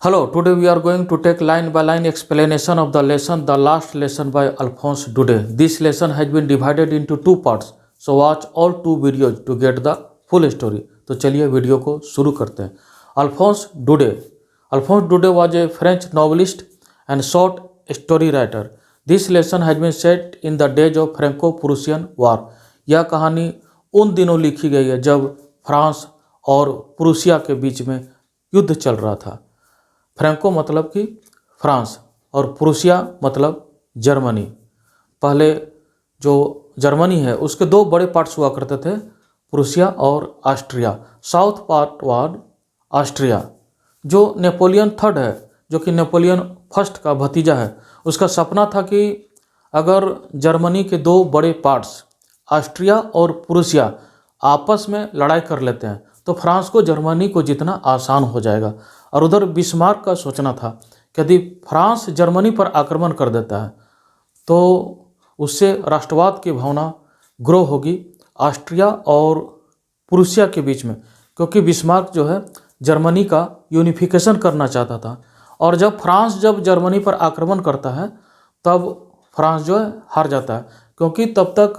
Hello, today we are going to take line by line explanation of the lesson, the last lesson by Alphonse Daudet. This lesson has been divided into two parts, so watch all two videos to get the full story. तो चलिए video को शुरू करते हैं. Alphonse Daudet. Alphonse Daudet was a French novelist and short story writer. This lesson has been set in the days of Franco-Prussian War. यह कहानी उन दिनों लिखी गई है जब फ्रांस और प्रूसिया के बीच में युद्ध चल रहा था. फ्रैंको मतलब कि फ्रांस और प्रूसिया मतलब जर्मनी. पहले जो जर्मनी है उसके दो बड़े पार्ट्स हुआ करते थे, प्रूसिया और Austria. South part was Austria. जो नेपोलियन थर्ड है, जो कि नेपोलियन फर्स्ट का भतीजा है, उसका सपना था कि अगर जर्मनी के दो बड़े पार्ट्स ऑस्ट्रिया और प्रूसिया आपस में लड़ाई कर लेते हैं तो फ्रांस को जर्मनी को जीतना आसान हो जाएगा. और उधर बिस्मार्क का सोचना था कि यदि फ्रांस जर्मनी पर आक्रमण कर देता है तो उससे राष्ट्रवाद की भावना ग्रो होगी ऑस्ट्रिया और प्रूसिया के बीच में, क्योंकि बिस्मार्क जो है जर्मनी का यूनिफिकेशन करना चाहता था. और जब जर्मनी पर आक्रमण करता है तब फ्रांस जो है हार जाता है, क्योंकि तब तक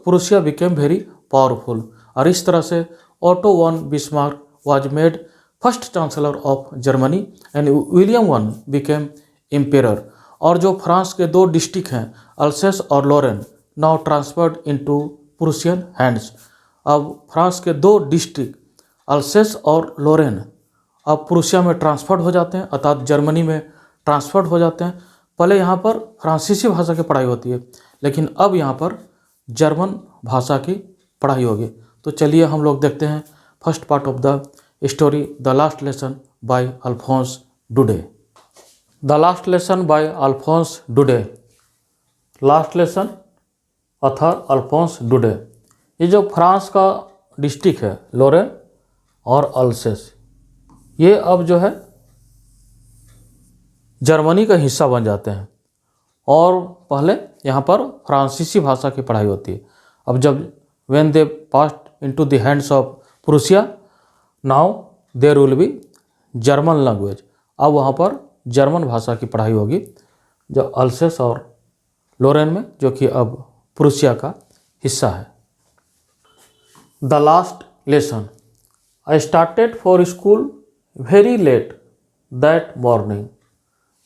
प्रूसिया बिकेम वेरी पावरफुल. और इस तरह से Otto one Bismarck was made first chancellor of Germany and William one became emperor. और जो फ्रांस के दो डिस्ट्रिक्ट हैं अल्सेस और Lorraine now transferred into Prussian hands. अब फ्रांस के दो डिस्ट्रिक्ट अल्सेस और लोरेन अब प्रूसिया में ट्रांसफर्ड हो जाते हैं, अर्थात जर्मनी में ट्रांसफर्ड हो जाते हैं. पहले यहाँ पर फ्रांसीसी भाषा की पढ़ाई होती है, लेकिन अब यहाँ पर जर्मन भाषा की पढ़ाई होगी. तो चलिए हम लोग देखते हैं first part of the story, the last lesson by Alphonse Daudet. The last lesson by Alphonse Daudet. Last lesson author Alphonse Daudet. ये जो फ्रांस का डिस्ट्रिक्ट है लोरेन और अल्सेस, ये अब जो है जर्मनी का हिस्सा बन जाते हैं. और पहले यहाँ पर फ्रांसीसी भाषा की पढ़ाई होती है. अब जब when they passed into the hands of Prussia, now there will be German language. अब वहाँ पर जर्मन भाषा की पढ़ाई होगी जो अल्सेस और लोरेन में, जो कि अब प्रूसिया का हिस्सा है. The last lesson. I started for school very let that morning.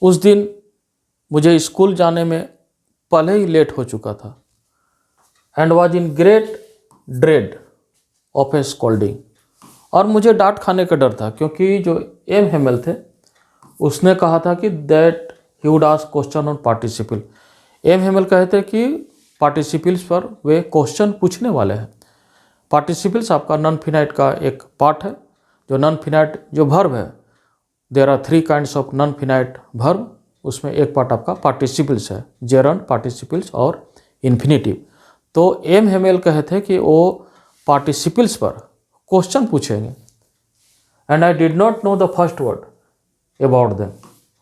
उस दिन मुझे स्कूल जाने में पहले ही लेट हो चुका था. And was in great dread of A scolding. और मुझे डांट खाने का डर था, क्योंकि जो एम हेमेल थे उसने कहा था कि that he would ask question on participle. M Hamel कहते कि पार्टिसिपल्स पर वे क्वेश्चन पूछने वाले हैं. पार्टिसिपल्स आपका नॉन फिनाइट का एक पार्ट है. जो नॉन फिनाइट जो वर्ब है, there are three kinds of non finite verb. उसमें एक पार्ट आपका पार्टिसिपल्स है, जेरंड, पार्टिसिपल्स और इन्फिनेटिव. तो एम हेमेल कहते कि वो पार्टिसिपल्स पर क्वेश्चन पूछेंगे. And I did not know the first word about them.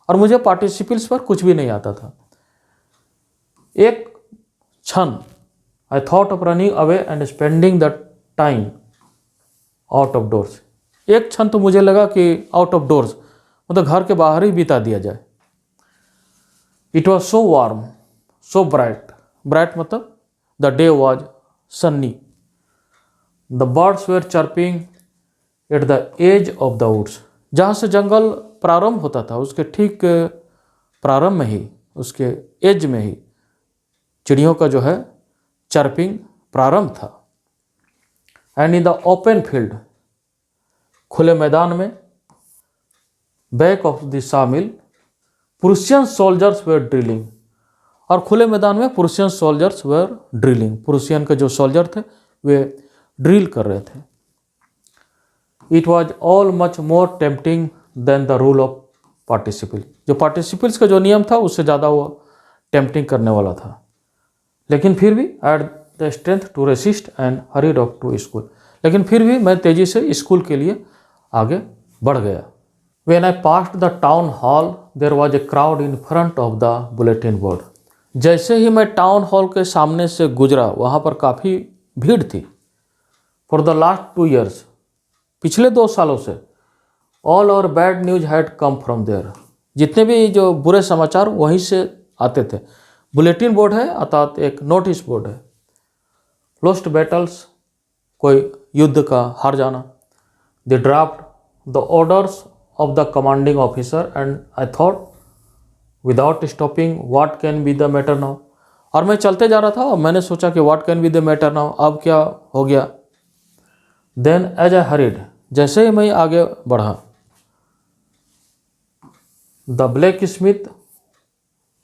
और मुझे पार्टिसिपल्स पर कुछ भी नहीं आता था. एक क्षण I thought of running away and spending the time out of doors. एक क्षण तो मुझे लगा कि आउट ऑफ डोर्स मतलब घर के बाहर ही बिता दिया जाए. It was so warm, so bright. Bright मतलब the day was sunny. The birds were chirping at the edge of the woods. जहाँ से जंगल प्रारंभ होता था उसके ठीक प्रारंभ में ही, उसके एज में ही चिड़ियों का जो है चर्पिंग प्रारंभ था. And in the open field, खुले मैदान में, back of the sawmill, Prussian soldiers were drilling. और खुले मैदान में Prussian soldiers were drilling. Prussian के जो सोल्जर थे वे ड्रिल कर रहे थे. It was all much more tempting than the rule of participle. जो पार्टिसिपल्स का जो नियम था उससे ज़्यादा वो टेम्पटिंग करने वाला था. लेकिन फिर भी I had the strength to resist and hurried off to school. लेकिन फिर भी मैं तेज़ी से स्कूल के लिए आगे बढ़ गया. When I passed the town hall there was a crowd in front of the bulletin board. जैसे ही मैं टाउन हॉल के सामने से गुजरा वहाँ पर काफ़ी भीड़ थी. फॉर द लास्ट 2 years, पिछले 2 सालों से all our bad news had come from there. जितने भी जो बुरे समाचार वहीं से आते थे। बुलेटिन बोर्ड है अर्थात एक नोटिस बोर्ड है। लोस्ट बैटल्स, कोई युद्ध का हार जाना। The draft the orders of the commanding officer and I thought without stopping what can be the matter now. और मैं चलते जा रहा था और मैंने सोचा कि what can be the matter now, अब क्या हो गया। देन एज आई हरीड, जैसे ही मैं आगे बढ़ा, the blacksmith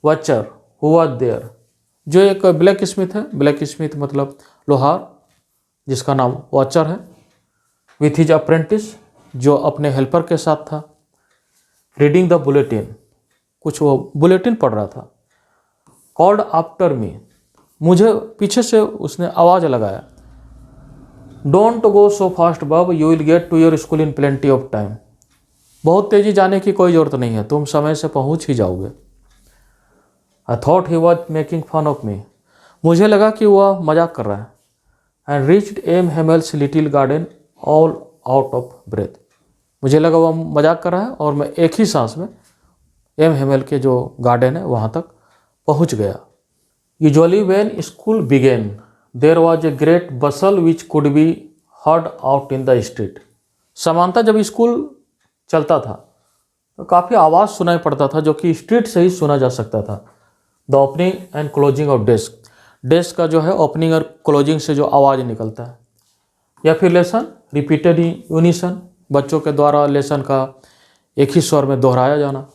Wachter who was there, जो एक ब्लैक स्मिथ है, ब्लैक स्मिथ मतलब लोहार, जिसका नाम वॉचर है, विथ हिज अप्रेंटिस, जो अपने हेल्पर के साथ था, रीडिंग द बुलेटिन, कुछ वो बुलेटिन पढ़ रहा था। कॉल्ड आफ्टर मी, मुझे पीछे से उसने आवाज़ लगाया, don't go so fast bub, you will get to your school in plenty of time. बहुत तेज़ी जाने की कोई ज़रूरत नहीं है, तुम समय से पहुंच ही जाओगे। I thought he was making fun of me, मुझे लगा कि वह मजाक कर रहा है। And reached M Hamel's little garden all out of breath, मुझे लगा वह मजाक कर रहा है और मैं एक ही सांस में एम हेमेल के जो गार्डन है वहाँ तक पहुँच गया। Usually when school began there was a great bustle which could be heard out in the street. सामान्यतः जब स्कूल चलता था तो काफ़ी आवाज़ सुनाई पड़ता था, जो कि स्ट्रीट से ही सुना जा सकता था। The opening and closing of desk, desk का जो है ओपनिंग और क्लोजिंग से जो आवाज़ निकलता है, या फिर लेसन रिपीटेड यूनिसन, बच्चों के द्वारा लेसन का एक ही स्वर में दोहराया जाना।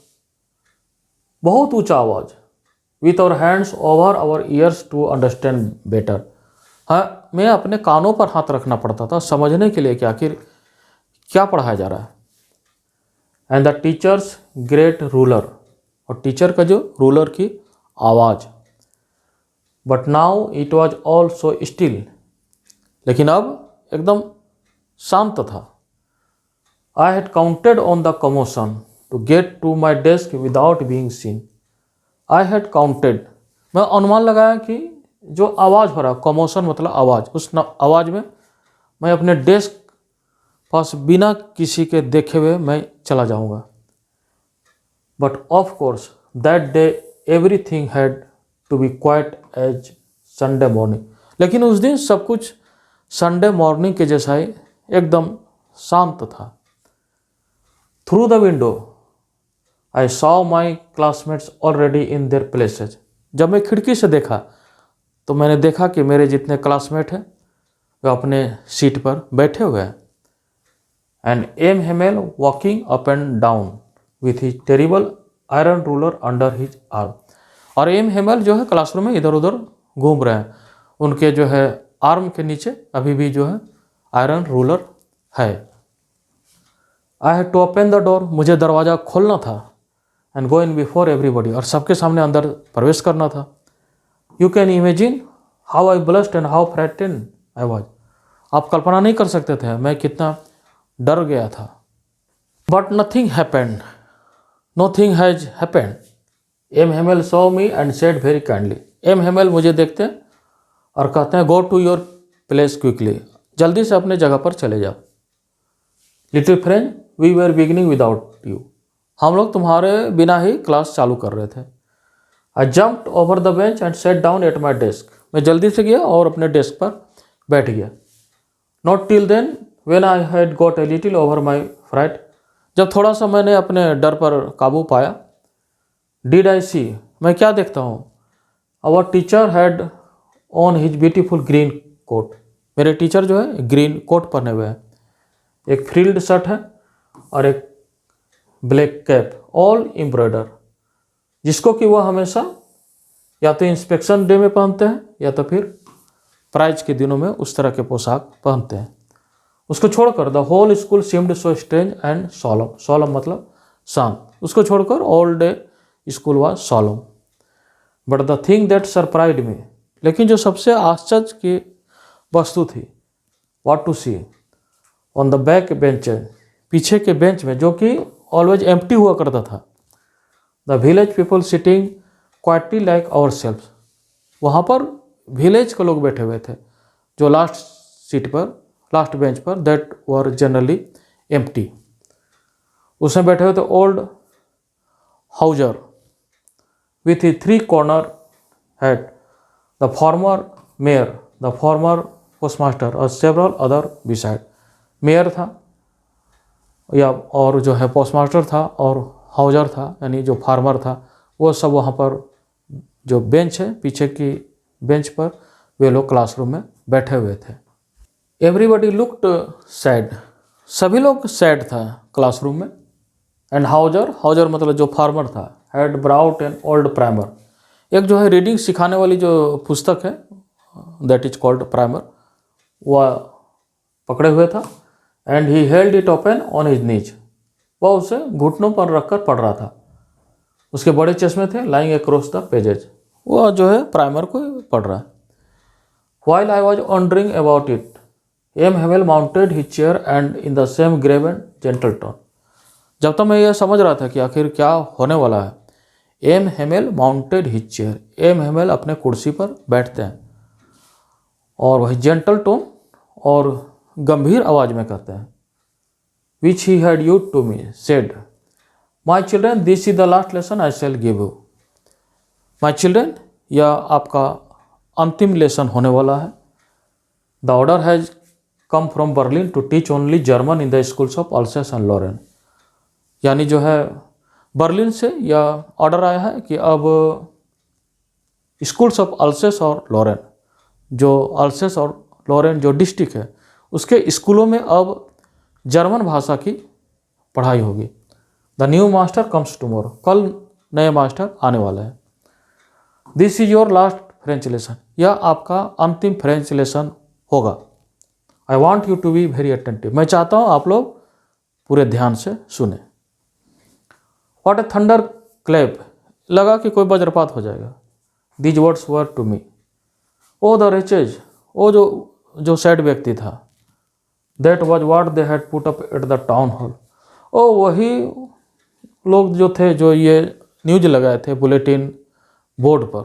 बहुत ऊंचा आवाज़, with our hands over our ears to understand better, हाँ मैं अपने कानों पर हाथ रखना पड़ता था समझने के लिए कि आखिर क्या पढ़ाया जा रहा है। And the teacher's great ruler, और टीचर का जो रूलर की आवाज़। But now it was all so still, लेकिन अब एकदम शांत था। I had counted on the commotion to get to my desk without being seen. I had counted, मैं अनुमान लगाया कि जो आवाज़ हो रहा, कमोशन मतलब आवाज़, उस आवाज़ में मैं अपने डेस्क पास बिना किसी के देखे हुए मैं चला जाऊंगा। But of course that day everything had to be quiet as Sunday morning, लेकिन उस दिन सब कुछ संडे मॉर्निंग के जैसा ही एकदम शांत था। Through the window I saw my classmates already in their places, जब मैं खिड़की से देखा तो मैंने देखा कि मेरे जितने क्लासमेट हैं वे अपने सीट पर बैठे हुए हैं। And M Hamel walking up and down with his terrible iron ruler under his arm, और एम हेमेल जो है क्लासरूम में इधर उधर घूम रहे हैं, उनके जो है आर्म के नीचे अभी भी जो है आयरन रूलर है। I had to open the door, मुझे दरवाज़ा खोलना था, and go in before everybody, और सबके सामने अंदर प्रवेश करना था। You can imagine how I blushed and how frightened I was, आप कल्पना नहीं कर सकते थे मैं कितना डर गया था। But nothing happened, nothing has happened. M Hamel saw me and said very kindly, M Hamel मुझे देखते हैं और कहते हैं go to your place quickly, जल्दी से अपने जगह पर चले जाओ। Little friend we were beginning without you, हम लोग तुम्हारे बिना ही क्लास चालू कर रहे थे। आई jumped over the bench and set down at my desk, मैं जल्दी से गया और अपने डेस्क पर बैठ गया। Not till then when I had got a little over my fright, जब थोड़ा सा मैंने अपने डर पर काबू पाया, डिड आई सी, मैं क्या देखता हूँ, our teacher had on his beautiful green coat, मेरे टीचर जो है ग्रीन कोट पहने हुए हैं, एक फ्रिल्ड शर्ट है और एक ब्लैक कैप, ऑल एम्ब्रॉयडर, जिसको कि वह हमेशा या तो इंस्पेक्शन डे में पहनते हैं या तो फिर प्राइज के दिनों में उस तरह के पोशाक पहनते हैं। उसको छोड़कर the whole school seemed so strange and solemn, solemn मतलब शांत, उसको छोड़कर all day school was solemn. But the thing that surprised me, लेकिन जो सबसे आश्चर्य की वस्तु थी, what to see on the back bench, पीछे के बेंच में जो कि ऑलवेज एम्प्टी हुआ करता था, the village people sitting quietly like our self, वहाँ पर विलेज के लोग बैठे हुए थे जो लास्ट सीट पर, लास्ट बेंच पर, दैट वर जनरली एम्प्टी। उसमें बैठे हुए थे old Hauser with a three-corner hat, the former mayor, the former postmaster और several other beside. मेयर था या और जो है पोस्टमास्टर था और हाउजर था यानी जो फार्मर था, वो सब वहाँ पर जो बेंच है पीछे की बेंच पर वे लोग क्लासरूम में बैठे हुए थे। एवरीबडी लुक्ड सैड, सभी लोग सैड था क्लासरूम में। एंड हाउजर, हाउजर मतलब जो फार्मर था, had brought an old primer, एक जो है रीडिंग सिखाने वाली जो पुस्तक है दैट इज कॉल्ड प्राइमर, वह पकड़े हुए था। And he held it open on his knees, वह उसे घुटनों पर रखकर पढ़ रहा था। उसके बड़े चश्मे थे, लाइंग अक्रॉस द पेजेज, वह जो है प्राइमर को पढ़ रहा है। While I was wondering about it, M Hamel mounted his chair and in the same grave and gentle tone, जब तक मैं ये समझ रहा था कि आखिर क्या होने वाला है, M Hamel mounted his chair, M Hamel अपने कुर्सी पर बैठते हैं और वही जेंटल टोन और गंभीर आवाज में कहते हैं, which he had used to me said, my children this is the last lesson I shall give you. My children, यह आपका अंतिम लेसन होने वाला है। The order has come from Berlin to teach only German in the schools of Alsace and Lorraine, यानी जो है Berlin से यह ऑर्डर आया है कि अब स्कूल्स ऑफ अल्सेस और लॉरेन, जो अल्सेस और लॉरेन जो डिस्ट्रिक्ट है उसके स्कूलों में अब जर्मन भाषा की पढ़ाई होगी। The new master comes tomorrow, कल नए मास्टर आने वाले हैं। This is your last French lesson, यह आपका अंतिम फ्रेंच लेसन होगा। I want you to be very attentive, मैं चाहता हूँ आप लोग पूरे ध्यान से सुने। व्हाट ए थंडर क्लैप, लगा कि कोई वज्रपात हो जाएगा। These words were to me, oh the riches, oh जो सैड व्यक्ति था। That was what they had put up at the town hall, oh वही लोग जो थे जो ये न्यूज लगाए थे बुलेटिन बोर्ड पर,